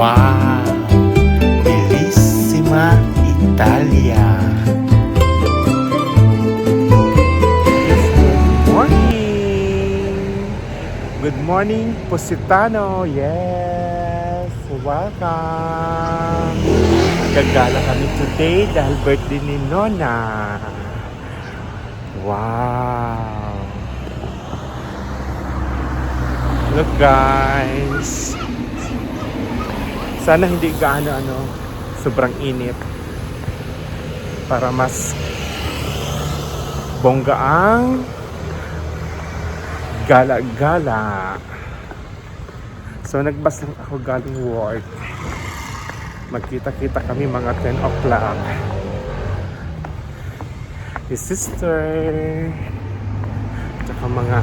Wow! Bellissima Italia! Good morning! Good morning, Positano! Yes! Welcome! Gagala kami today dahil birthday ni Nona. Wow! Look guys! Sana hindi gaano sobrang init para mas bongga ang gala-gala. So nagbas lang ako galing work. Magkita-kita kami mga 10 o'clock. His sister, tsaka mga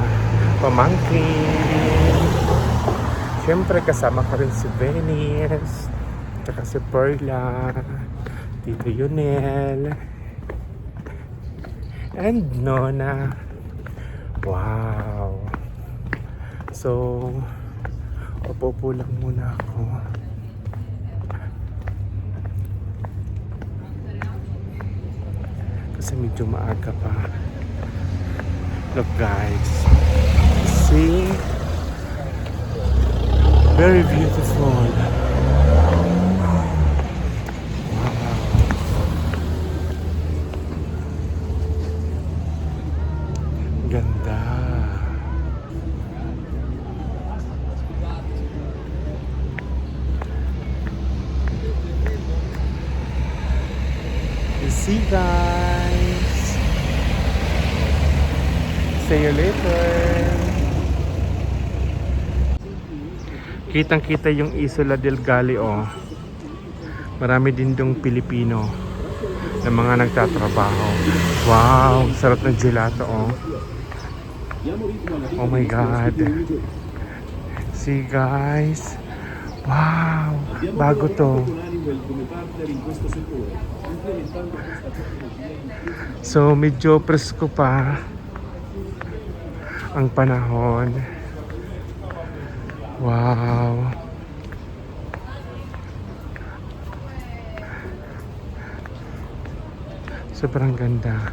pamangkin. Siyempre kasama ko rin si Venice, tsaka si Perla, Tito Yunel, and Nona. Wow! So, upo lang muna ako. Kasi medyo maaga pa. Look guys, see? Very beautiful. Wow. Ganda. You see guys. See you later. Kitang-kita yung Isola del Gali, oh. Marami din dong Pilipino na mga nagtatrabaho. Wow, sarap ng gelato, oh. Oh my God. See guys. Wow, bago to. So medyo presko pa ang panahon. Wow. Sobrang ganda.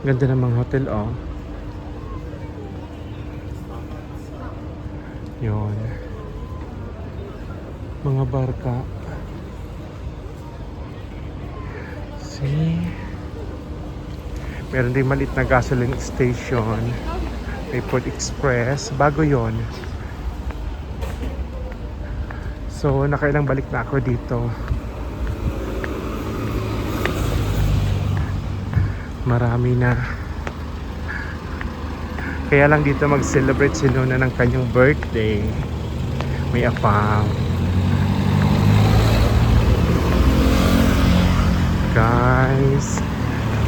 Ganda ng mga hotel, oh. Yun. Mga barka. See? Meron din maliit na gasoline station. May Port Express. Bago yon. So, nakailang balik na ako dito. Marami na. Kaya lang dito mag-celebrate si Nona ng kanyang birthday. May apam. Guys.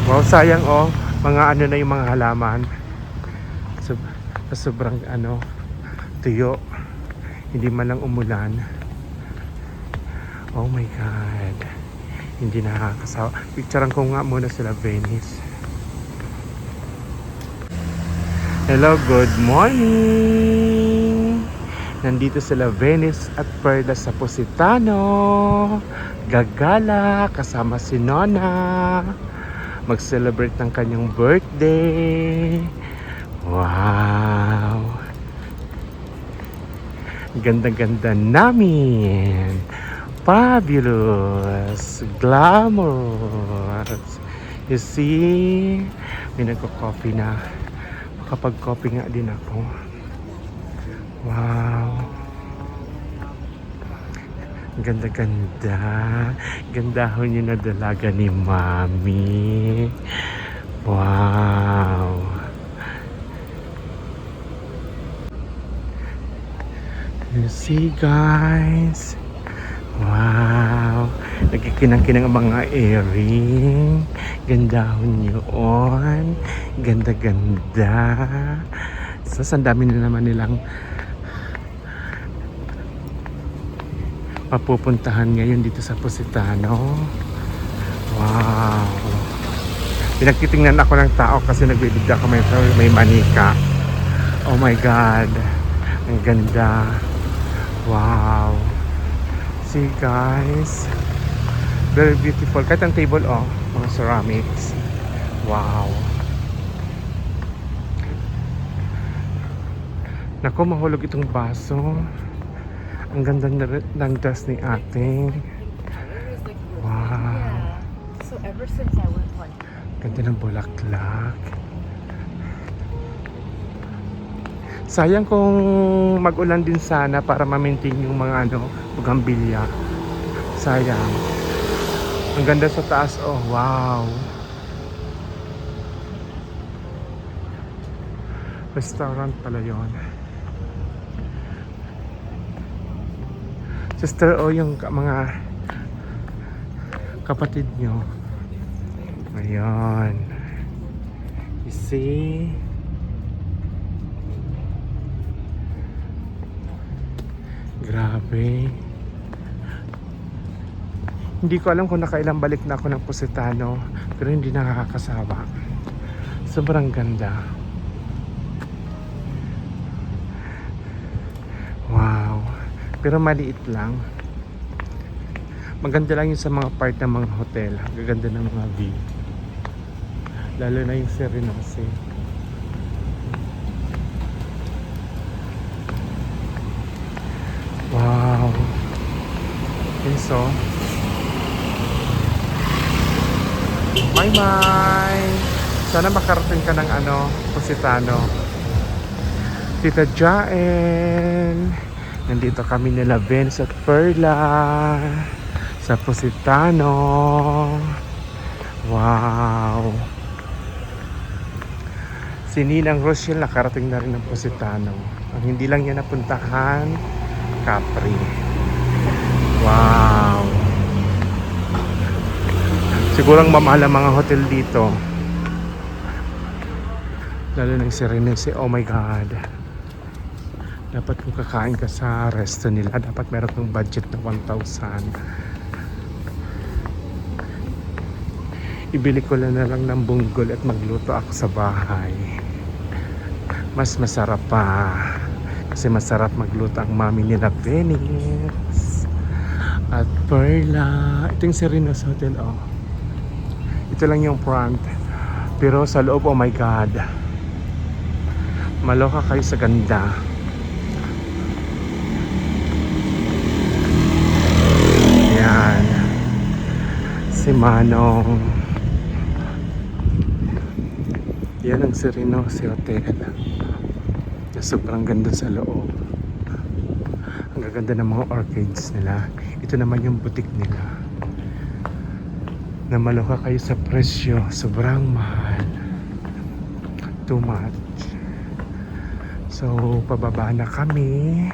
Wow, sayang oh. Mga na yung mga halaman. Sobrang tuyo. Hindi man lang umulan. Oh my God. Hindi nakakasawa. Picturean ko nga muna sila Venice. Hello, good morning. Nandito sila Venice at Perla sa Positano. Gagala kasama si Nona. Mag-celebrate ng kanyang birthday. Wow! Ganda-ganda namin! Fabulous! Glamorous! You see? May nagko-coffee na. Makapag-coffee nga din ako. Wow! Ganda-ganda! Gandahon yung nadalaga ni Mami. Wow! You see guys. Wow. Nagkikinang-kinang ang mga earring. Gandahon yun. Ganda-ganda. So, sandami na naman nilang mapupuntahan ngayon dito sa Positano. Wow. Pinagtitingnan ako ng tao kasi nagbibigda ako may manika. Oh my God. Ang ganda. Wow. See guys. Very beautiful. Kahit ang table, oh. Mga ceramics. Wow. Naku, mahulog itong baso. Ang ganda ng dress ni ate. Wow. So ever since I went like Ganda ng bulaklak. Sayang kung mag-ulan din sana para ma-maintain yung mga bugambilya. Sayang. Ang ganda sa taas. Oh, wow. Restaurant pala yun. Sister, oh, yung mga kapatid nyo. Ayan. You see? Grabe. Hindi ko alam kung nakailang balik na ako ng Positano, pero hindi nakakasawa. Sobrang ganda. Wow. Pero maliit lang. Maganda lang yun sa mga part ng mga hotel. Gaganda ng mga view. Lalo na yung Serenase. Wow. Okay, so May. Sana makarating ka ng Positano. Tita Jaen. Nandito kami nila Vince at Perla sa Positano. Wow. Si Ninang Rochelle nakarating na rin ng Positano. Ang hindi lang niya napuntahan, Capri. Wow. Sigurang mamahal ang mga hotel dito. Lalo na yung Serenese. Oh my God. Dapat kung kakain ka sa resto nila, dapat meron kang budget na 1,000. Ibili ko na lang ng bunggol at magluto ako sa bahay. Mas masarap pa. Kasi masarap magluto ang mami nila Venice at Perla. Ito yung Serenase Hotel, oh. Ito lang yung front. Pero sa loob, oh my God. Maloka kayo sa ganda. Yan. Si Manong. Yan ang Serenase Hotel. Sobrang ganda sa loob. Ang gaganda ng mga orchids nila. Ito naman yung boutique nila. Na maloka kayo sa presyo. Sobrang mahal. Too much. So, pababa na kami.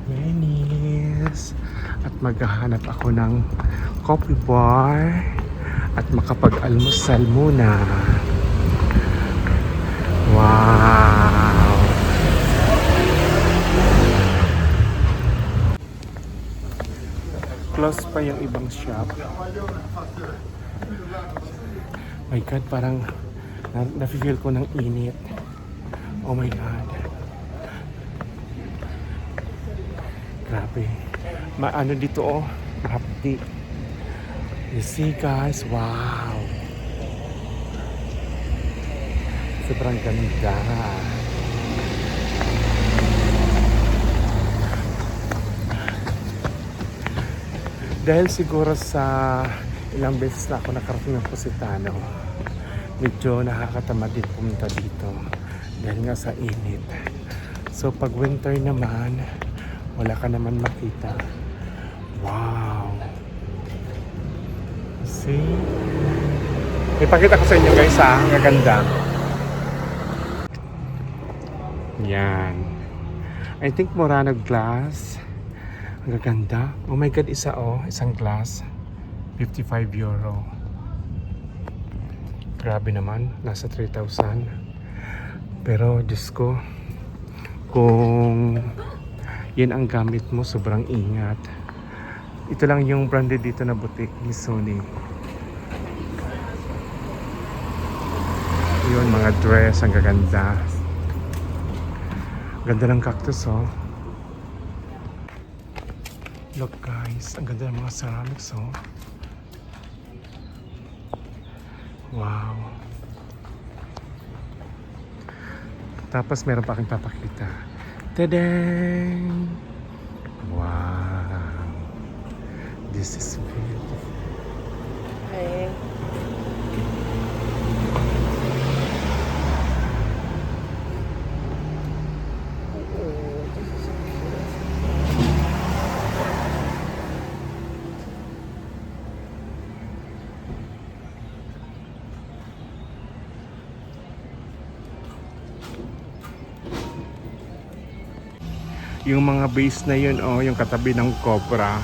Venice. At maghahanap ako ng coffee bar. At makapag-almusal muna. Wow! Close pa yung ibang shop. My God, parang na-feel ko ng init. Oh my God. Grabe. Ano dito, oh. Hapdi. You see guys, wow. Sobrang ganda. Dahil siguro sa ilang beses na ako nakarating ng Positano, medyo nakakatamad din pumunta dito dahil nga sa init. So pag winter naman, wala ka naman makita. Wow. See? Ipakita ko sa inyo guys ha, ang gaganda. Yan. I think Murano glass. Ang gaganda. Oh my God, isang glass. 55 euro. Grabe naman, nasa 3,000. Pero Diyos ko, kung yan ang gamit mo, sobrang ingat. Ito lang yung branded dito na boutique ni Sony. Yun, mga dress, ang gaganda. Ganda ng cactus, oh. Look guys, ang ganda ng mga ceramics, oh. Wow. Tapos meron pa aking papakita. Tadang! Wow. This is beautiful. Hey. Yung mga base na yun, oh, yung katabi ng cobra,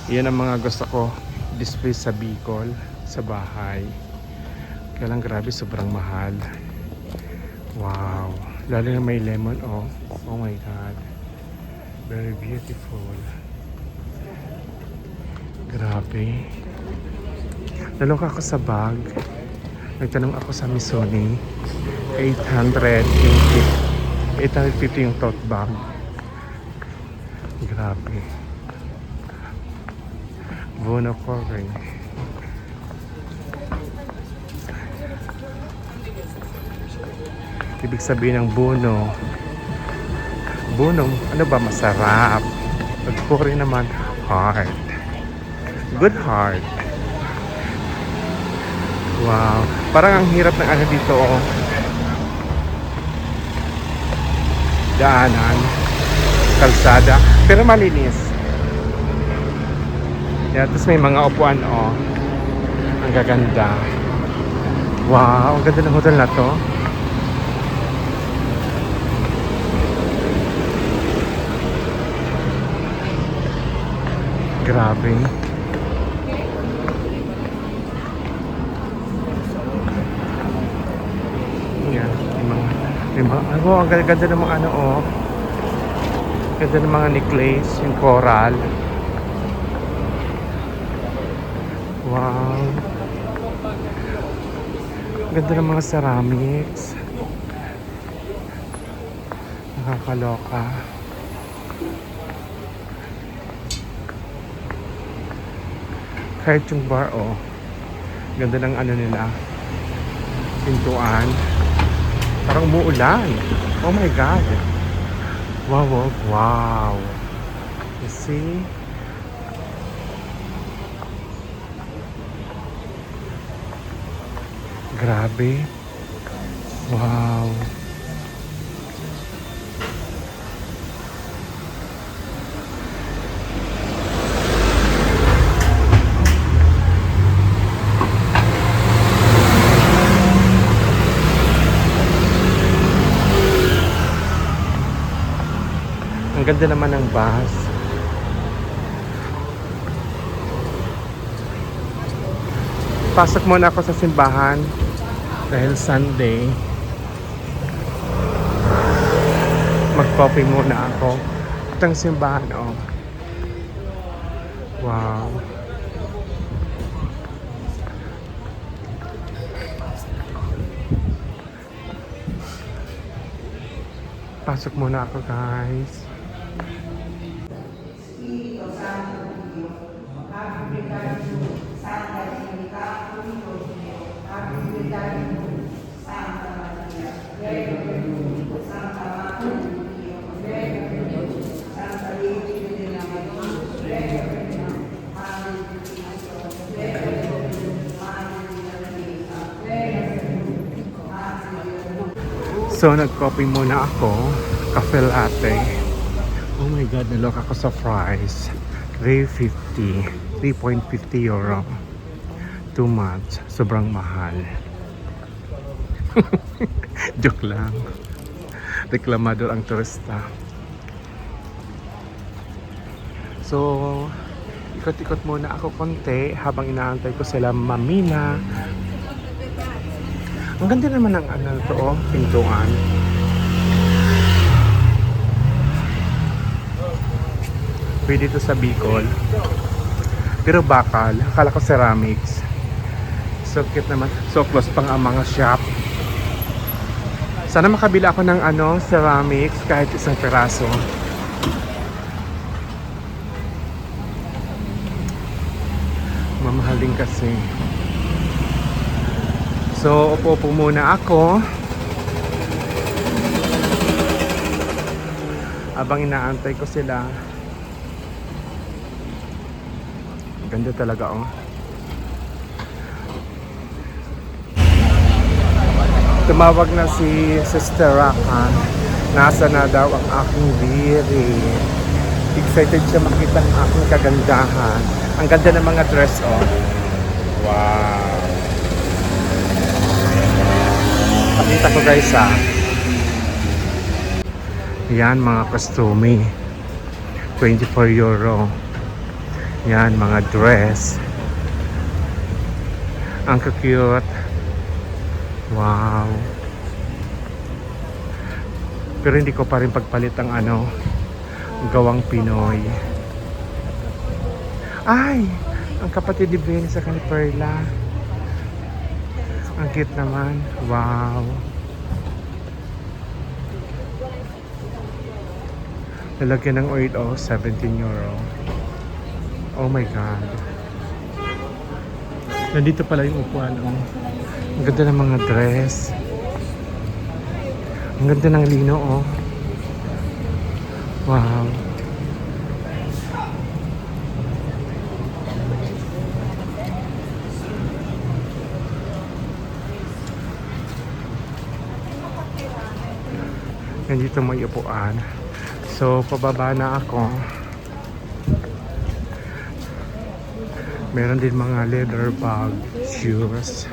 yan ang mga gusto ko display sa Bicol, sa bahay. Kaya lang grabe, sobrang mahal. Wow. Lalo na may lemon, oh. Oh my God. Very beautiful. Grabe. Naloka ako sa bag. Nagtanong ako sa Missoni. 850 yung tote bag. Grabe. Bono ko rin. Ibig sabihin ng bono. Bono, ano ba masarap? Pag puri naman, heart. Good heart. Wow. Parang ang hirap ng ano dito, oh. Daanan. Kalsada. Pero malinis. Yeah, tapos may mga upuan, oh. Ang gaganda. Wow, ang ganda ng hotel na to. Grabe. Yan, may mga, oh, ang ganda ng mga ano, oh. Ganda ng mga necklace, yung coral. Wow. Ganda ng mga ceramics. Nakakaloka. Kahit yung bar, oh. Ganda ng ano nila. Pintuan. Parang umuulan. Oh my God. Wow, wow, wow. You see? Grabe. Wow. Ang ganda naman ng bus. Pasok muna ako sa simbahan dahil Sunday. Mag-coffee muna ako. Itong simbahan, oh. Wow. Pasok muna ako, guys. So, nag-coffee muna ako. Cafe latte. Oh my God, nalok ako sa price. 3.50. 3.50 euro. Too much. Sobrang mahal. Joke lang. Reklamador ang turista. So, ikot-ikot muna ako konti habang inaantay ko sila Mamina. Ang ganda naman ng ano to, oh, pintuan. Pwede to sa Bicol. Pero bakal, akala ko ceramics. So cute naman. So close pang ang mga shop. Sana makabila ako ng ceramics kahit isang piraso. Mamahal din kasi. So, upo muna ako. Habang inaantay ko sila. Ganda talaga oh. Tumawag na si Sister Rakan. Nasa na daw ang aking biri. Excited siya makita ang aking kagandahan. Ang ganda ng mga dress oh. Wow. Pakita ko guys ah. Yan mga costume. 24 euro. Yan mga dress. Ang cute. Wow. Pero hindi ko pa rin pagpalit ang gawang Pinoy. Ay! Ang kapatid ni Ben sa ni Perla. Ang cute naman. Wow. Lalagyan ng oil oh, 17 euro. Oh my God. Nandito pala yung upuan oh. Ang ganda ng mga dress. Ang ganda ng lino oh. Wow. Nandito may upuan. So, pababa na ako. Meron din mga leather bag, shoes.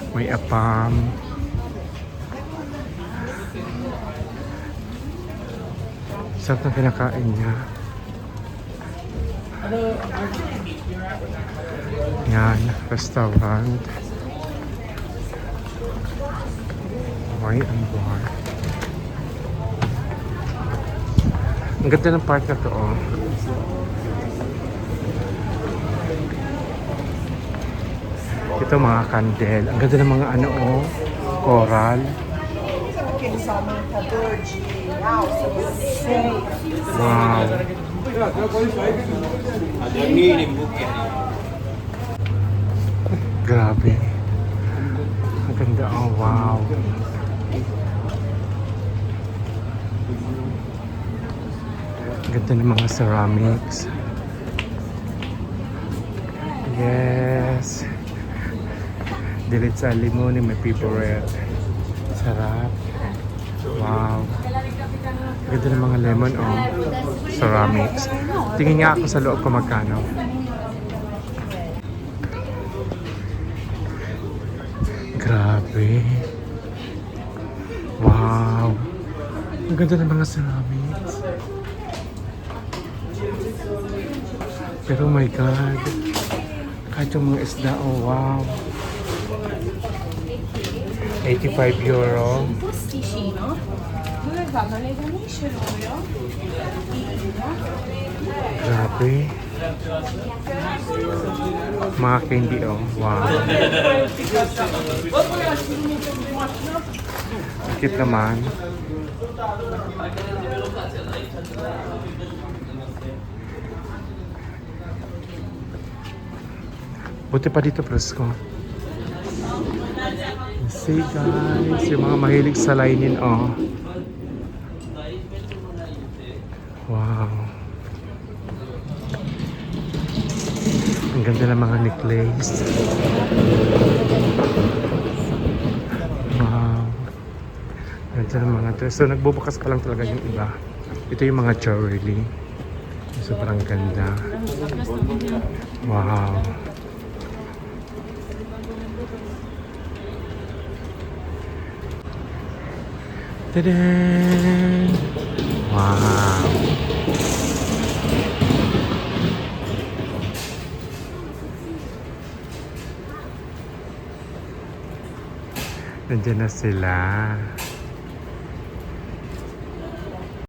May apam. Sarap na kinakain niya. Yan, restaurant. Wine and bar. Ang ganda ng park na to oh. Ito mga kandel. Ang ganda ng mga oh. Coral. Wow. Grabe. Ang ganda oh. Wow. Ang ganda ng mga ceramics. Yes. Dilit sa limon, may piporet. Sarap. Wow. Ang ganda ng mga lemon oh. Ceramics. Tingin nga ako sa loob kung magkano. Grabe. Wow. Ang ganda ng mga ceramics. Pero oh my God. Kahit yung mga isda, oh wow. 85 euro. Grabe. Mga candy, oh. Wow. Cute naman. Buti pa dito presko. See guys, yung mga mahilig sa lainin oh. Wow. Ang ganda ng mga necklace. Wow. Ang ganda ng mga dress. So nagbubukas pa lang talaga yung iba. Ito yung mga jewelry. Sobrang ganda. Wow. Tadaan! Wow! Nandiyan na sila.